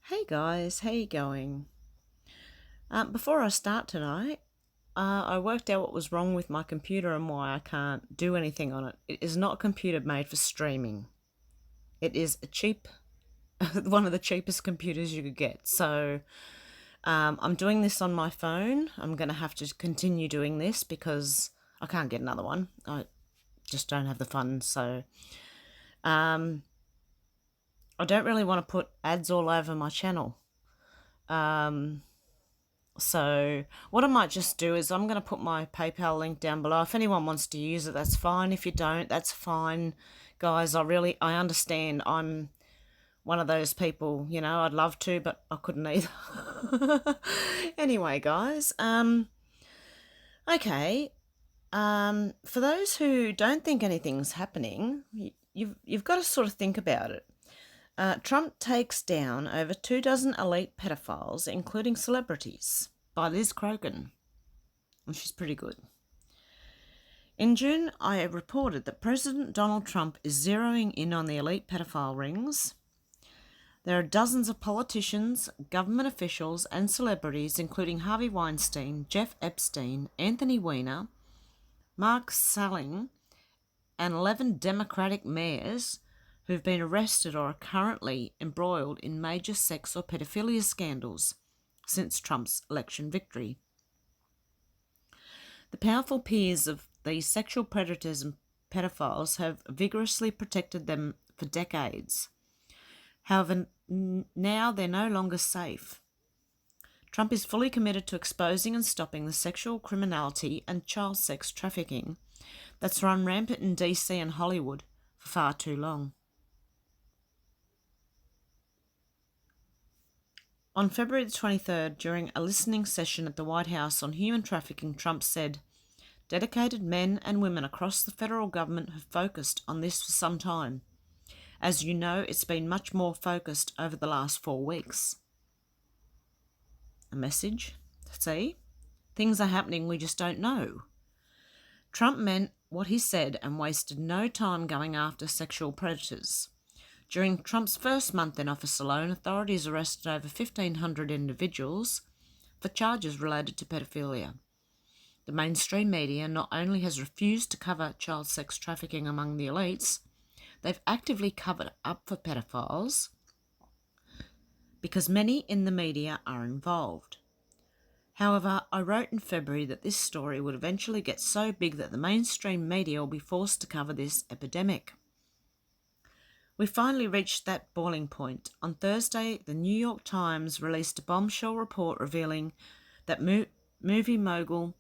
Hey guys, how you going? Before I start tonight, I worked out what was wrong with my computer and why I can't do anything on it. It is not a computer made for streaming. It is a cheap, one of the cheapest computers you could get. So I'm doing this on my phone. I'm going to have to continue doing this because I can't get another one. I just don't have the funds. So um, I don't really want to put ads all over my channel. So what I might just do is I'm going to put my PayPal link down below. If anyone wants to use it, that's fine. If you don't, that's fine. Guys, I understand. I'm one of those people, I'd love to, but I couldn't either. Anyway, guys, okay. For those who don't think anything's happening, you've got to sort of think about it. Trump takes down over 24 elite pedophiles, including celebrities, by Liz Crogan. And she's pretty good. In June, I reported that President Donald Trump is zeroing in on the elite pedophile rings. There are dozens of politicians, government officials, and celebrities, including Harvey Weinstein, Jeff Epstein, Anthony Weiner, Mark Salling, and 11 Democratic mayors who've been arrested or are currently embroiled in major sex or pedophilia scandals since Trump's election victory. The powerful peers of these sexual predators and pedophiles have vigorously protected them for decades. However, now they're no longer safe. Trump is fully committed to exposing and stopping the sexual criminality and child sex trafficking that's run rampant in DC and Hollywood for far too long. On February the 23rd, during a listening session at the White House on human trafficking, Trump said, "Dedicated men and women across the federal government have focused on this for some time. As you know, it's been much more focused over the last 4 weeks." A message? See? Things are happening we just don't know. Trump meant what he said and wasted no time going after sexual predators. During Trump's first month in office alone, authorities arrested over 1,500 individuals for charges related to pedophilia. The mainstream media not only has refused to cover child sex trafficking among the elites, they've actively covered up for pedophiles because many in the media are involved. However, I wrote in February that this story would eventually get so big that the mainstream media will be forced to cover this epidemic. We finally reached that boiling point. On Thursday, the New York Times released a bombshell report revealing that movie mogul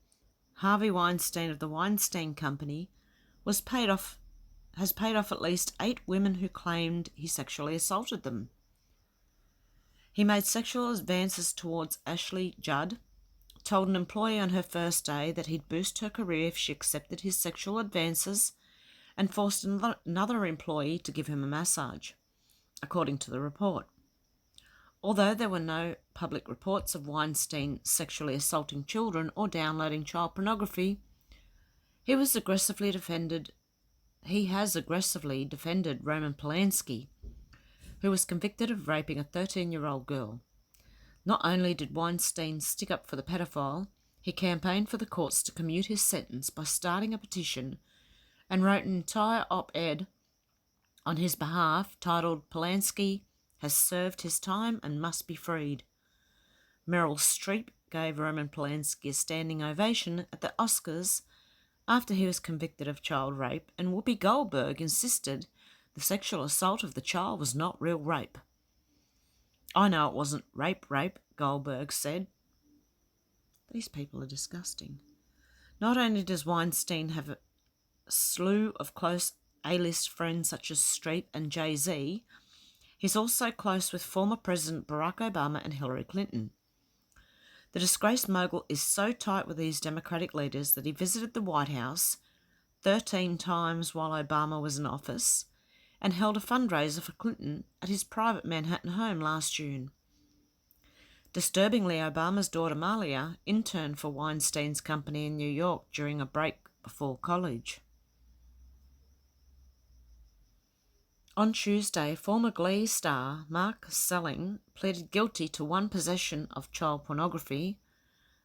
Harvey Weinstein of the Weinstein Company has paid off at least 8 women who claimed he sexually assaulted them. He made sexual advances towards Ashley Judd, told an employee on her first day that he'd boost her career if she accepted his sexual advances, and forced another employee to give him a massage, according to the report. Although there were no public reports of Weinstein sexually assaulting children or downloading child pornography, he has aggressively defended Roman Polanski, who was convicted of raping a 13-year-old girl. Not only did Weinstein stick up for the pedophile, he campaigned for the courts to commute his sentence by starting a petition and wrote an entire op-ed on his behalf titled "Polanski has served his time and must be freed." Meryl Streep gave Roman Polanski a standing ovation at the Oscars after he was convicted of child rape, and Whoopi Goldberg insisted the sexual assault of the child was not real rape. "I know it wasn't rape, Goldberg said. These people are disgusting. Not only does Weinstein have a slew of close A-list friends such as Streep and Jay-Z, he's also close with former President Barack Obama and Hillary Clinton. The disgraced mogul is so tight with these Democratic leaders that he visited the White House 13 times while Obama was in office and held a fundraiser for Clinton at his private Manhattan home last June. Disturbingly, Obama's daughter Malia interned for Weinstein's company in New York during a break before college. On Tuesday, former Glee star Mark Salling pleaded guilty to one possession of child pornography,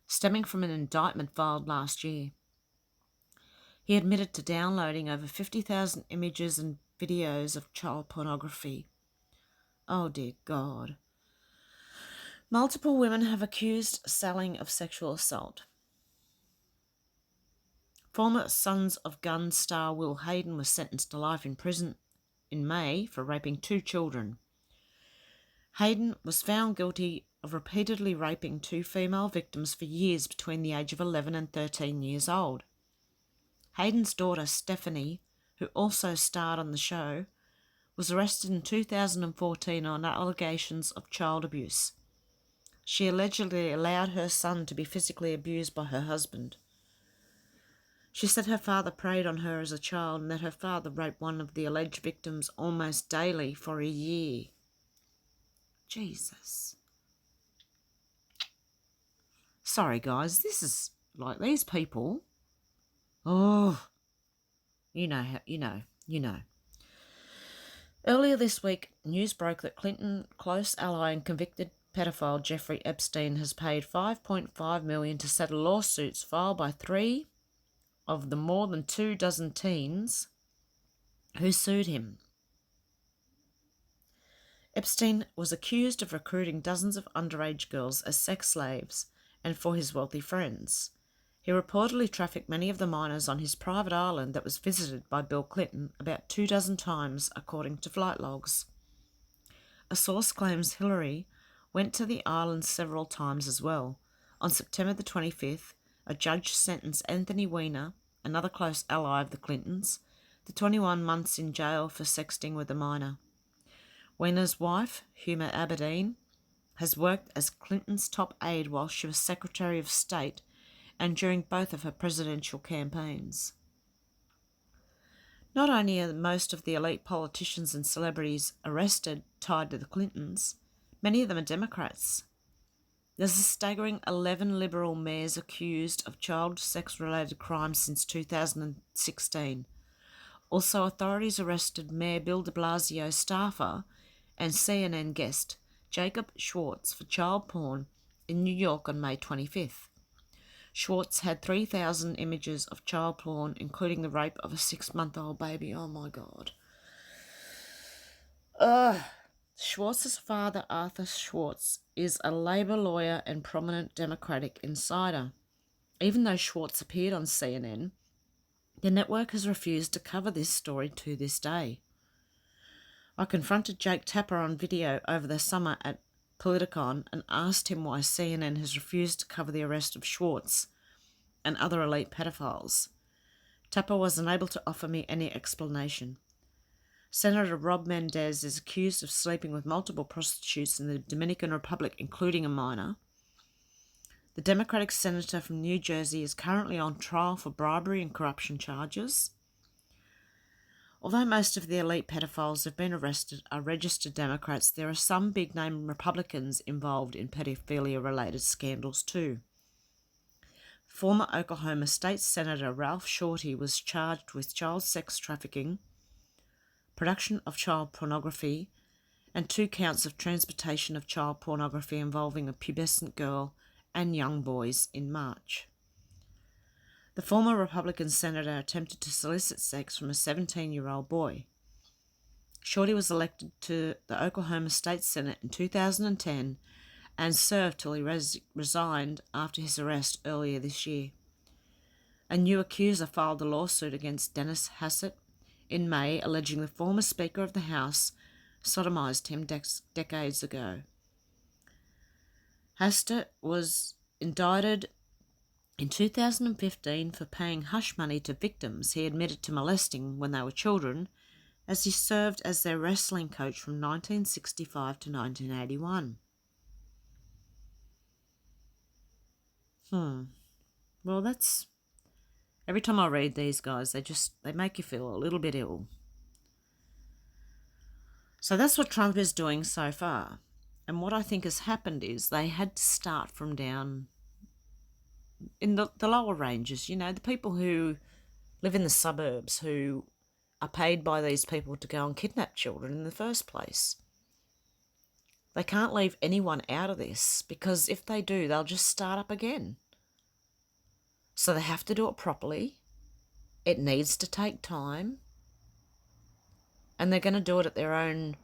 stemming from an indictment filed last year. He admitted to downloading over 50,000 images and videos of child pornography. Oh dear God. Multiple women have accused Salling of sexual assault. Former Sons of Guns star Will Hayden was sentenced to life in prison in May for raping 2 children. Hayden was found guilty of repeatedly raping 2 female victims for years between the age of 11 and 13 years old. Hayden's daughter, Stephanie, who also starred on the show, was arrested in 2014 on allegations of child abuse. She allegedly allowed her son to be physically abused by her husband. She said her father preyed on her as a child and that her father raped one of the alleged victims almost daily for a year. Jesus. Sorry, guys, this is like these people. Oh, you know. Earlier this week, news broke that Clinton close ally and convicted pedophile Jeffrey Epstein has paid $5.5 million to settle lawsuits filed by 3 of the more than 2 dozen teens who sued him. Epstein was accused of recruiting dozens of underage girls as sex slaves and for his wealthy friends. He reportedly trafficked many of the minors on his private island that was visited by Bill Clinton about 2 dozen times, according to flight logs. A source claims Hillary went to the island several times as well. On September the 25th, a judge sentenced Anthony Weiner, another close ally of the Clintons, to 21 months in jail for sexting with a minor. Weiner's wife, Huma Abedin, has worked as Clinton's top aide while she was Secretary of State and during both of her presidential campaigns. Not only are most of the elite politicians and celebrities arrested tied to the Clintons, many of them are Democrats. There's a staggering 11 Liberal mayors accused of child sex-related crimes since 2016. Also, authorities arrested Mayor Bill de Blasio's staffer and CNN guest Jacob Schwartz for child porn in New York on May 25th. Schwartz had 3,000 images of child porn, including the rape of a 6-month-old baby. Oh my God. Schwartz's father, Arthur Schwartz, is a Labour lawyer and prominent Democratic insider. Even though Schwartz appeared on CNN, the network has refused to cover this story to this day. I confronted Jake Tapper on video over the summer at Politicon and asked him why CNN has refused to cover the arrest of Schwartz and other elite pedophiles. Tapper was unable to offer me any explanation. Senator Rob Mendez is accused of sleeping with multiple prostitutes in the Dominican Republic, including a minor. The Democratic senator from New Jersey is currently on trial for bribery and corruption charges. Although most of the elite pedophiles have been arrested are registered Democrats, there are some big-name Republicans involved in pedophilia-related scandals too. Former Oklahoma State Senator Ralph Shorty was charged with child sex trafficking, production of child pornography, and 2 counts of transportation of child pornography involving a pubescent girl and young boys in March. The former Republican senator attempted to solicit sex from a 17-year-old boy. Shorty was elected to the Oklahoma State Senate in 2010 and served till he resigned after his arrest earlier this year. A new accuser filed a lawsuit against Dennis Hassett in May, alleging the former Speaker of the House sodomized him decades ago. Hassett was indicted in 2015 for paying hush money to victims he admitted to molesting when they were children, as he served as their wrestling coach from 1965 to 1981. Well, that's... Every time I read these guys, they make you feel a little bit ill. So that's what Trump is doing so far. And what I think has happened is they had to start from down in the lower ranges, the people who live in the suburbs, who are paid by these people to go and kidnap children in the first place. They can't leave anyone out of this, because if they do, they'll just start up again. So they have to do it properly. It needs to take time. And they're going to do it at their own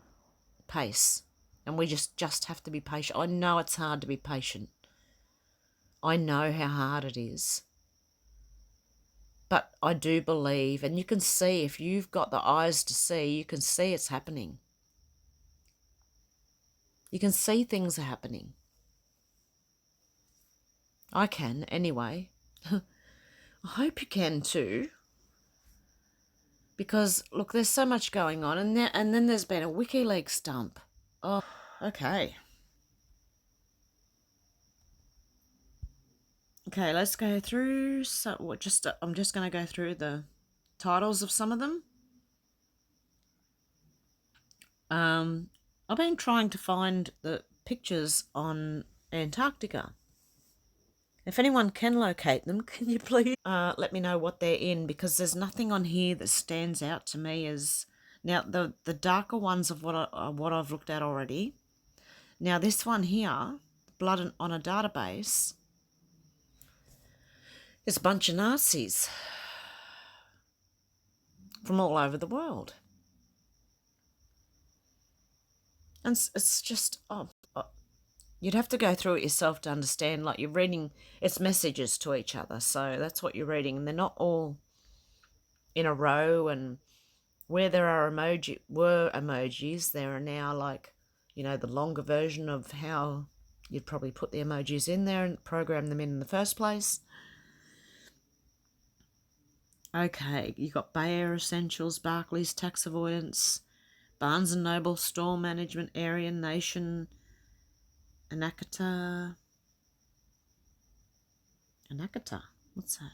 pace. And we just have to be patient. I know it's hard to be patient. I know how hard it is. But I do believe, and you can see, if you've got the eyes to see, you can see it's happening. You can see things are happening. I can, anyway. I hope you can too. Because, look, there's so much going on, and then there's been a Wikileaks dump. Oh, okay. Okay, let's go through. I'm just going to go through the titles of some of them. I've been trying to find the pictures on Antarctica. If anyone can locate them, can you please let me know what they're in, because there's nothing on here that stands out to me as... Now, the darker ones of what I've looked at already. Now, this one here, Blood on a Database, is a bunch of Nazis from all over the world. And it's just... you'd have to go through it yourself to understand. Like, you're reading, it's messages to each other, so that's what you're reading, and they're not all in a row. And where there are emojis, there are now, like, you know, the longer version of how you'd probably put the emojis in there and program them in the first place. Okay, you got Bayer Essentials, Barclays Tax Avoidance, Barnes & Noble Store Management, Aryan Nation, Anakata, what's that?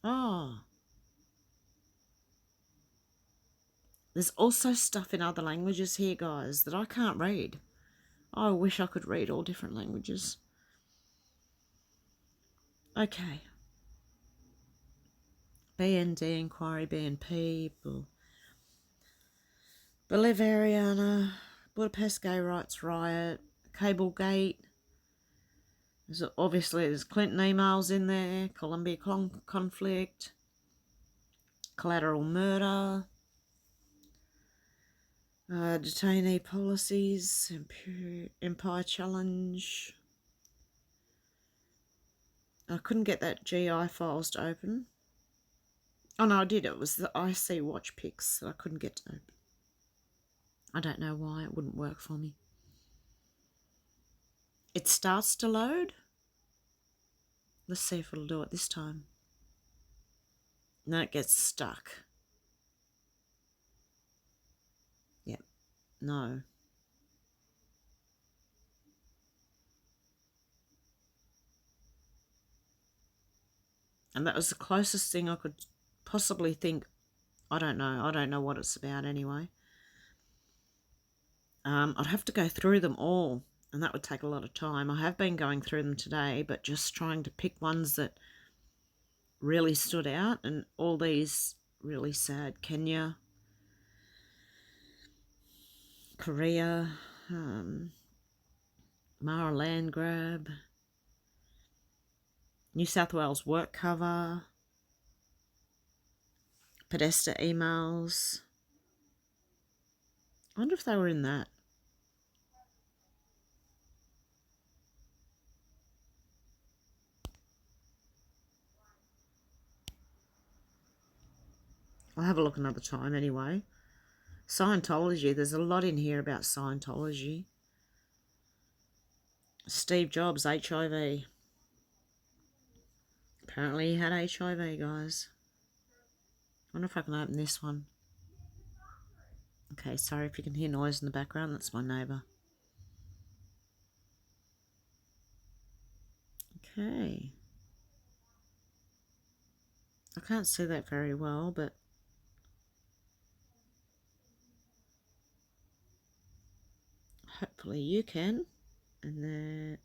Oh, there's also stuff in other languages here, guys, that I can't read. I wish I could read all different languages. Okay. BND Inquiry, BNP, Bolivariana, Budapest Gay Rights Riot, Cablegate. There's Clinton emails in there, Colombia conflict, collateral murder, detainee policies, Empire Challenge. I couldn't get that GI files to open. Oh no, I did. It was the IC watch pics that I couldn't get to open. I don't know why it wouldn't work for me. It starts to load. Let's see if it'll do it this time. No, it gets stuck. Yep, no. And that was the closest thing I could possibly think. I don't know what it's about anyway. I'd have to go through them all, and that would take a lot of time. I have been going through them today, but just trying to pick ones that really stood out, and all these really sad. Kenya, Korea, Mara land grab, New South Wales work cover, Podesta emails. I wonder if they were in that. I'll have a look another time anyway. Scientology, there's a lot in here about Scientology. Steve Jobs, HIV. Apparently he had HIV, guys. I wonder if I can open this one. Okay, sorry if you can hear noise in the background. That's my neighbour. Okay. I can't see that very well, but hopefully you can. And there,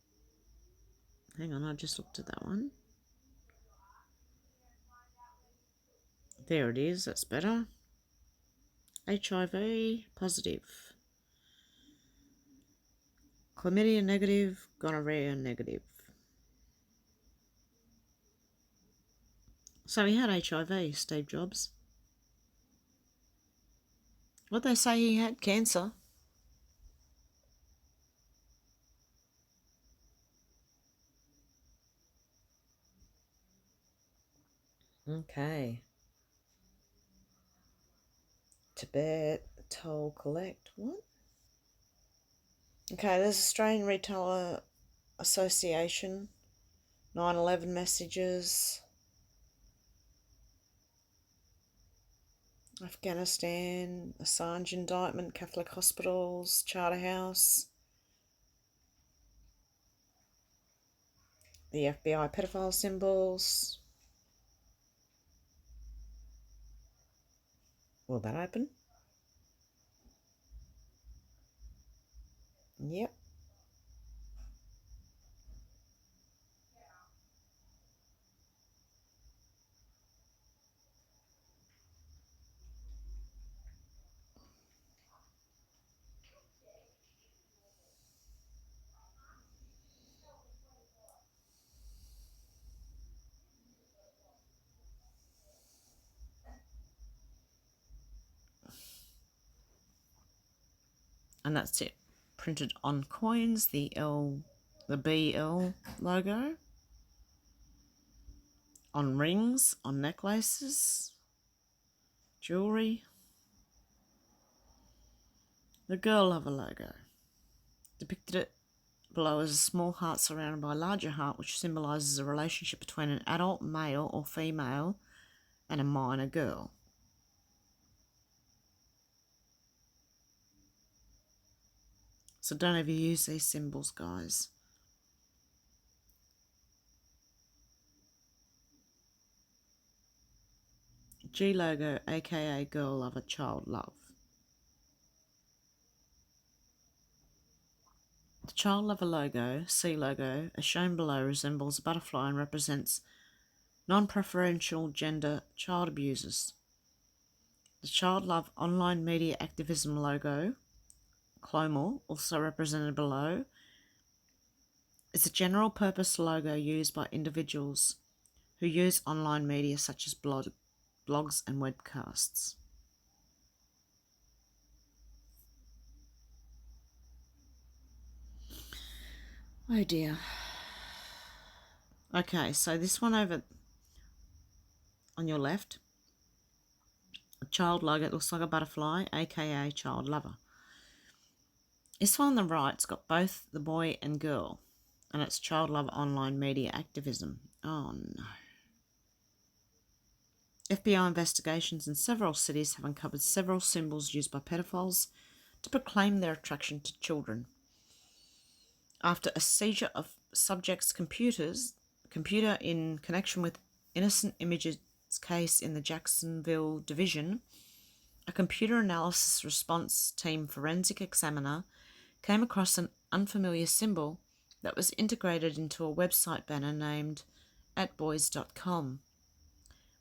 Hang on, I just looked at that one. There it is, that's better. HIV positive. Chlamydia negative, gonorrhea negative. So he had HIV, Steve Jobs. What'd they say he had? Cancer? Okay. Tibet, toll, collect. What? Okay, there's Australian Retailer Association. 9/11 messages. Afghanistan, Assange indictment, Catholic hospitals, Charterhouse, the FBI pedophile symbols. Will that open? Yep. And that's it. Printed on coins, the BL logo. On rings, on necklaces, jewellery. The girl lover logo. Depicted it below as a small heart surrounded by a larger heart, which symbolises a relationship between an adult male or female and a minor girl. So don't overuse these symbols, guys. G logo, aka girl lover, child love. The child lover logo, C logo, as shown below, resembles a butterfly and represents non-preferential gender child abusers. The child love online media activism logo, CLOMAL, also represented below, is a general purpose logo used by individuals who use online media such as blogs and webcasts. Oh dear. Okay, so this one over on your left, a child logo, it looks like a butterfly, aka child lover. This one on the right's got both the boy and girl, and it's child lover online media activism. Oh no. FBI investigations in several cities have uncovered several symbols used by pedophiles to proclaim their attraction to children. After a seizure of subjects' computer in connection with Innocent Images case in the Jacksonville division, a computer analysis response team forensic examiner came across an unfamiliar symbol that was integrated into a website banner named @boys.com,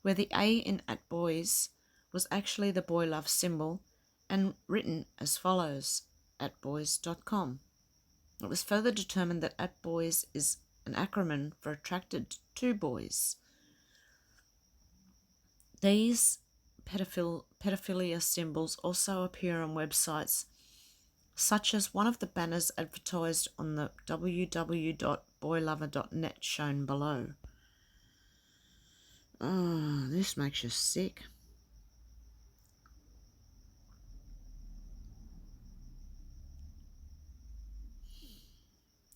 where the A in @boys was actually the boy love symbol and written as follows, @boys.com. It was further determined that @boys is an acronym for attracted to boys. These pedophilia symbols also appear on websites such as one of the banners advertised on the www.boylover.net shown below. Oh, this makes you sick.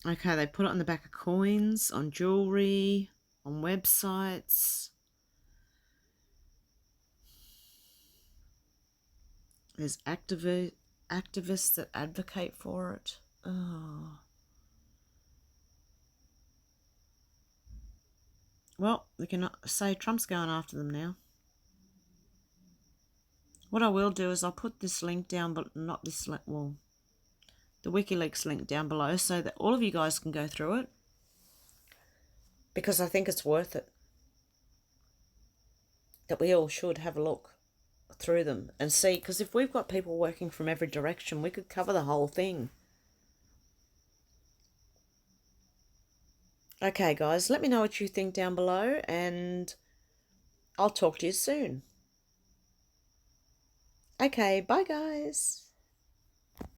Okay, they put it on the back of coins, on jewellery, on websites. There's activists that advocate for it. Oh. Well, we can say Trump's going after them now. What I will do is I'll put this link down, but not this link, well, the Wikileaks link down below so that all of you guys can go through it. because I think it's worth it. That we all should have a look through them and see, because if we've got people working from every direction, we could cover the whole thing. Okay, guys, let me know what you think down below, and I'll talk to you soon. Okay, bye, guys.